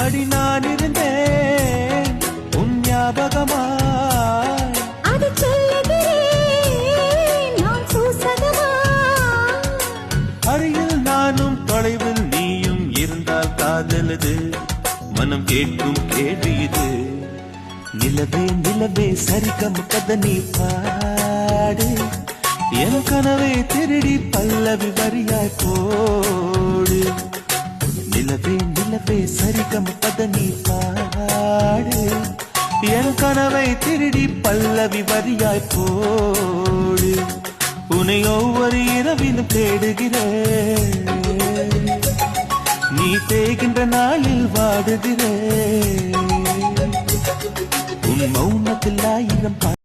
அடி நான் இருந்தேன் உன் ஞாபகமாய், அது சொல்லுகிறேன் நான் சூசகமா. அருகில் நானும் தொலைவில் நீயும் இருந்தால் காதலது மனம் கேட்கும் கேள்வி இது. நிலவே நிலவே சரிகம் கத நீ பாடு, என் கனவை திருடி பல்லவி வரியாய் போடு. நிலவே நிலவே சரிகம் கத நீ பாடு, என் கனவை திருடி பல்லவி வரியாய் போடு. உன்னை ஒவ்வொரு இரவிலும் தேடுகிறேன், நீ தேகின்ற நாளில் வாடுகிறேன். உன் மௌனத்தில் 1000